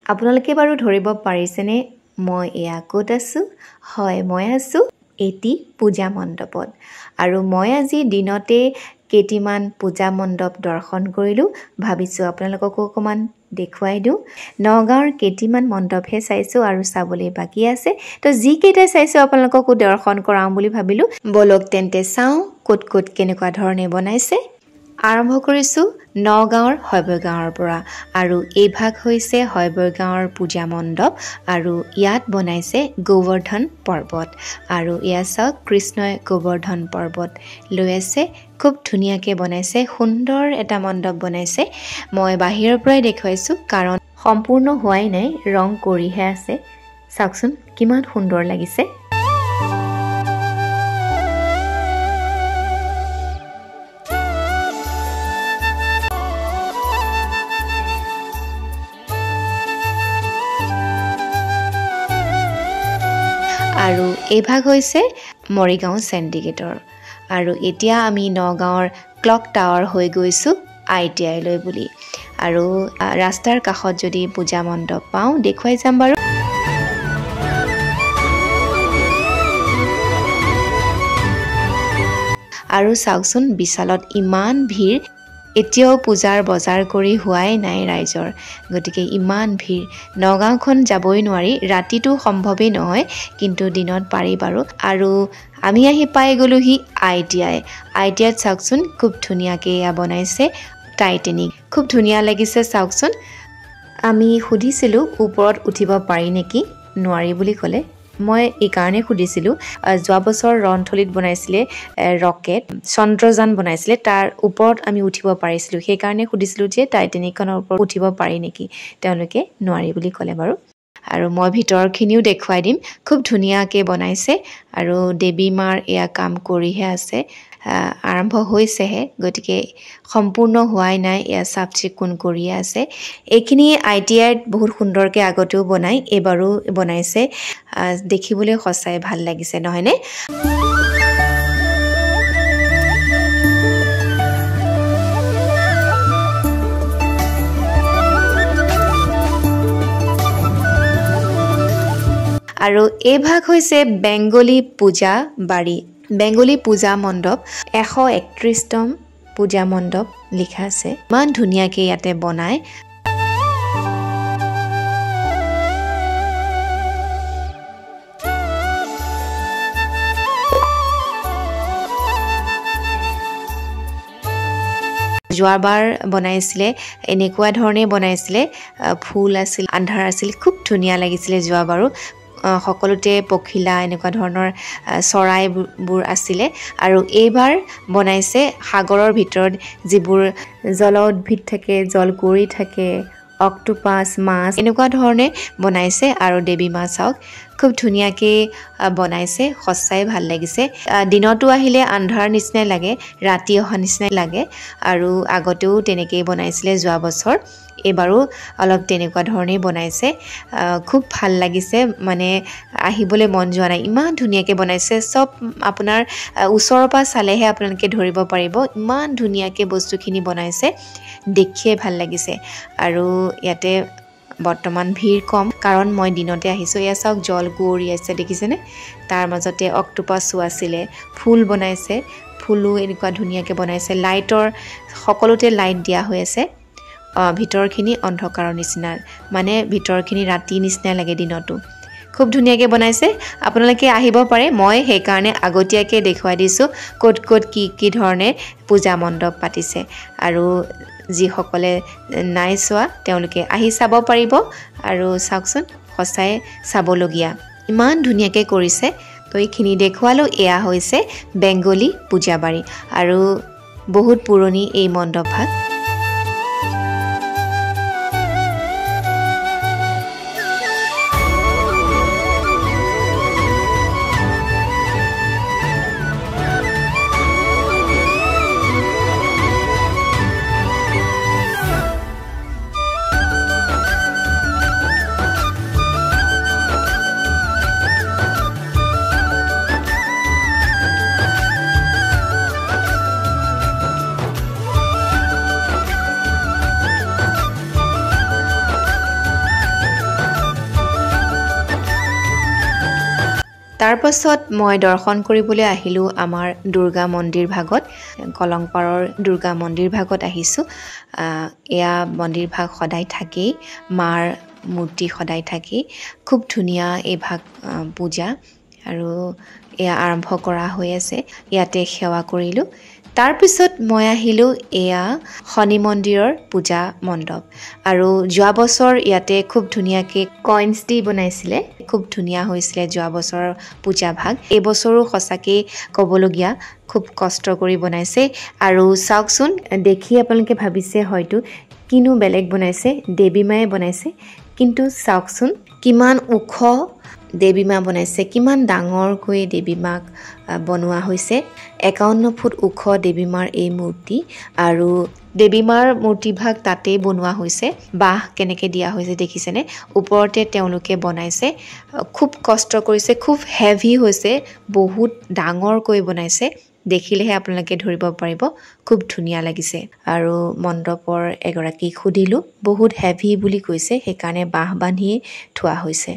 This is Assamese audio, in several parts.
আপোনালোকে বাৰু ধৰিব পাৰিছেনে মই এয়া ক'ত আছোঁ? হয়, মই আছোঁ এটি পূজা মণ্ডপত। আৰু মই আজি দিনতে কেইটিমান পূজা মণ্ডপ দৰ্শন কৰিলোঁ। ভাবিছোঁ আপোনালোককো অকণমান দেখুৱাই দিওঁ। নগাঁৱৰ কেইটিমান মণ্ডপহে চাইছোঁ আৰু চাবলৈ বাকী আছে। তো যিকেইটা চাইছোঁ আপোনালোককো দৰ্শন কৰাম বুলি ভাবিলোঁ। বলক তেন্তে চাওঁ ক'ত ক'ত কেনেকুৱা ধৰণে বনাইছে। আৰম্ভ কৰিছোঁ নগাঁৱৰ শৈবগাঁৱৰ পৰা। আৰু এই ভাগ হৈছে শৈবগাঁৱৰ পূজা মণ্ডপ আৰু ইয়াত বনাইছে গোৱৰ্ধন পৰ্বত। আৰু এয়া চাওক কৃষ্ণই গোৱৰ্ধন পৰ্বত লৈ আছে। খুব ধুনীয়াকৈ বনাইছে, সুন্দৰ এটা মণ্ডপ বনাইছে। মই বাহিৰৰ পৰাই দেখুৱাইছোঁ কাৰণ সম্পূৰ্ণ হোৱাই নাই, ৰং কৰিহে আছে। চাওকচোন কিমান সুন্দৰ লাগিছে। আৰু এই ভাগ হৈছে মৰিগাঁও চেণ্ডিগেটৰ। আৰু এতিয়া আমি নগাঁৱৰ ক্লক টাৱাৰ হৈ গৈছোঁ ITI লৈ বুলি। আৰু ৰাস্তাৰ কাষত যদি পূজা মণ্ডপ পাওঁ দেখুৱাই যাম বাৰু। আৰু চাওকচোন বিশালত ইমান ভিৰ, এতিয়াও পূজাৰ বজাৰ কৰি হোৱাই নাই ৰাইজৰ, গতিকে ইমান ভিৰ। নগাঁওখন যাবই নোৱাৰি, ৰাতিটো সম্ভৱেই নহয়, কিন্তু দিনত পাৰি বাৰু। আৰু আমি আহি পাই গ'লোহি ITI-ত চাওকচোন খুব ধুনীয়াকৈ এয়া বনাইছে টাইটেনিক। খুব ধুনীয়া লাগিছে চাওকচোন। আমি সুধিছিলোঁ ওপৰত উঠিব পাৰি নেকি, নোৱাৰি বুলি ক'লে। মই এইকাৰণে সুধিছিলোঁ, যোৱা বছৰ ৰণথলীত বনাইছিলে ৰকেট, চন্দ্ৰযান বনাইছিলে, তাৰ ওপৰত আমি উঠিব পাৰিছিলোঁ। সেইকাৰণে সুধিছিলোঁ যে টাইটেনিকখনৰ ওপৰত উঠিব পাৰি নেকি, তেওঁলোকে নোৱাৰি বুলি ক'লে বাৰু। আৰু মই ভিতৰখিনিও দেখুৱাই দিম। খুব ধুনীয়াকৈ বনাইছে আৰু দেৱী মাৰ এয়া কাম কৰিহে আছে, আৰম্ভ হৈছেহে, গতিকে সম্পূৰ্ণ হোৱাই নাই, এয়া চাফ চিকুণ কৰিয়ে আছে। এইখিনি ITIত বহুত সুন্দৰকৈ আগতেও বনায়, এইবাৰো বনাইছে। দেখিবলৈ সঁচাই ভাল লাগিছে নহয়নে? আৰু এই ভাগ হৈছে বেংগলী পূজা বাৰী, বেংগলী পূজা মণ্ডপ। 131তম পূজা মণ্ডপ লিখা আছে। ইমান ধুনীয়াকৈ ইয়াতে বনায়। যোৱাবাৰ বনাইছিলে এনেকুৱা ধৰণে বনাইছিলে, ফুল আছিল, আন্ধাৰ আছিল, খুব ধুনীয়া লাগিছিলে যোৱাবাৰো। সকলোতে পখিলা এনেকুৱা ধৰণৰ চৰাইবোৰ আছিলে। আৰু এইবাৰ বনাইছে সাগৰৰ ভিতৰত যিবোৰ জল উদ্ভিদ থাকে, জলকুঁৱৰী থাকে, অক্টোপাছ, মাছ, এনেকুৱা ধৰণে বনাইছে। আৰু দেৱী মা চাওক খুব ধুনীয়াকৈ বনাইছে, সঁচাই ভাল লাগিছে। দিনতো আহিলে আন্ধাৰ নিচিনাই লাগে, ৰাতি অহা নিচিনাই লাগে। আৰু আগতেও তেনেকেই বনাইছিলে যোৱা বছৰ, এইবাৰো অলপ তেনেকুৱা ধৰণেই বনাইছে। খুব ভাল লাগিছে, মানে আহিবলৈ মন যোৱা নাই, ইমান ধুনীয়াকৈ বনাইছে। চব আপোনাৰ ওচৰৰ পৰা চালেহে আপোনালোকে ধৰিব পাৰিব, ইমান ধুনীয়াকৈ বস্তুখিনি বনাইছে, দেখিয়ে ভাল লাগিছে। আৰু ইয়াতে বৰ্তমান ভিৰ কম, কাৰণ মই দিনতে আহিছোঁ। এয়া চাওক জলকুঁৱৰী আছে, দেখিছেনে? তাৰ মাজতে অক্টোপাছো আছিলে, ফুল বনাইছে, ফুলো এনেকুৱা ধুনীয়াকৈ বনাইছে। লাইটৰ সকলোতে লাইট দিয়া হৈ আছে। ভিতৰখিনি অন্ধকাৰৰ নিচিনা, মানে ভিতৰখিনি ৰাতি নিচিনা লাগে দিনতো। খুব ধুনীয়াকৈ বনাইছে, আপোনালোকে আহিব পাৰে। মই সেইকাৰণে আগতীয়াকৈ দেখুৱাই দিছোঁ ক'ত ক'ত কি ধৰণে পূজা মণ্ডপ পাতিছে। আৰু যিসকলে নাই চোৱা তেওঁলোকে আহি চাব পাৰিব। আৰু চাওকচোন সঁচাই চাবলগীয়া, ইমান ধুনীয়াকৈ কৰিছে। তো এইখিনি দেখুৱালোঁ। এয়া হৈছে বেংগলী পূজাবাৰী আৰু বহুত পুৰণি এই মণ্ডপ ভাগ। তাৰ পাছত মই দৰ্শন কৰিবলৈ আহিলোঁ আমাৰ দুৰ্গা মন্দিৰ ভাগত কলংপাৰৰ দুৰ্গা মন্দিৰ ভাগত আহিছোঁ এয়া মন্দিৰ ভাগ সদায় থাকেই মাৰ মূৰ্তি সদায় থাকেই খুব ধুনীয়া এই ভাগ পূজা আৰু এয়া আৰম্ভ কৰা হৈ আছে ইয়াতে সেৱা কৰিলোঁ তাৰ পিছত মই আহিলোঁ এয়া শনি মন্দিৰৰ পূজা মণ্ডপ আৰু যোৱা বছৰ ইয়াতে খুব ধুনীয়াকৈ কইনছ দি বনাইছিলে খুব ধুনীয়া হৈছিলে যোৱা বছৰৰ পূজা ভাগ এই বছৰো সঁচাকৈ ক'বলগীয়া খুব কষ্ট কৰি বনাইছে আৰু চাওকচোন দেখি আপোনালোকে ভাবিছে হয়তো কিনো বেলেগ বনাইছে দেৱী মায়ে বনাইছে কিন্তু চাওকচোন কিমান ওখ দেৱী মা বনাইছে কিমান ডাঙৰকৈ দেৱী মাক বনোৱা হৈছে 51 ফুট ওখ দেৱী মাৰ এই মূৰ্তি আৰু দেৱী মাৰ মূৰ্তি ভাগ তাতেই বনোৱা হৈছে বাহ কেনেকৈ দিয়া হৈছে দেখিছেনে ওপৰতে তেওঁলোকে বনাইছে খুব কষ্ট কৰিছে খুব হেভি হৈছে বহুত ডাঙৰকৈ বনাইছে দেখিলেহে আপোনালোকে ধৰিব পাৰিব খুব ধুনীয়া লাগিছে আৰু মণ্ডপৰ এগৰাকীক সুধিলোঁ বহুত হেভি বুলি কৈছে সেইকাৰণে বাহ বান্ধিয়ে থোৱা হৈছে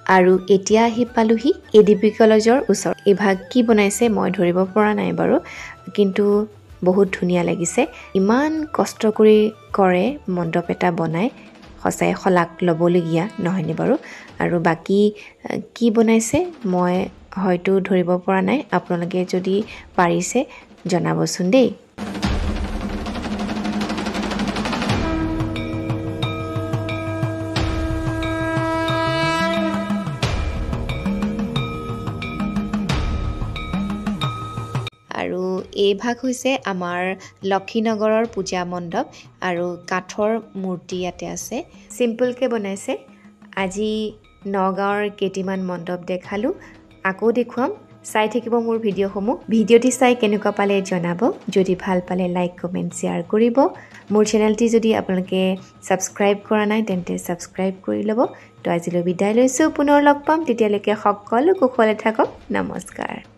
আৰু এতিয়া আহি পালোহি এডিপি কলেজৰ ওচৰত এই ভাগ কি বনাইছে মই ধৰিব পৰা নাই বাৰু কিন্তু বহুত ধুনীয়া লাগিছে ইমান কষ্ট কৰি কৰে মণ্ডপ এটা বনাই সঁচাই শলাগ ল'বলগীয়া নহয়নে বাৰু আৰু বাকি কি বনাইছে মই হয়তো ধৰিব পৰা নাই আপোনালোকে যদি পাৰিছে জনাবচোন দেই আৰু এই ভাগ হৈছে আমাৰ লক্ষীনগৰৰ পূজা মণ্ডপ আৰু কাঠৰ মূৰ্তি ইয়াতে আছে সিম্পলকৈ বনাইছে আজি নগাঁৱৰ কেইটিমান মণ্ডপ দেখালোঁ আকৌ দেখুৱাম চাই থাকিব মোৰ ভিডিঅ'টি চাই কেনেকুৱা পালে জনাব যদি ভাল পালে লাইক কমেণ্ট শ্বেয়াৰ কৰিব মোৰ চেনেলটি যদি আপোনালোকে ছাবস্ক্ৰাইব কৰা নাই তেন্তে ছাবস্ক্ৰাইব কৰি ল'ব তো আজিলৈ বিদায় লৈছোঁ পুনৰ লগ পাম তেতিয়ালৈকে সকলো কুশলে থাকক নমস্কাৰ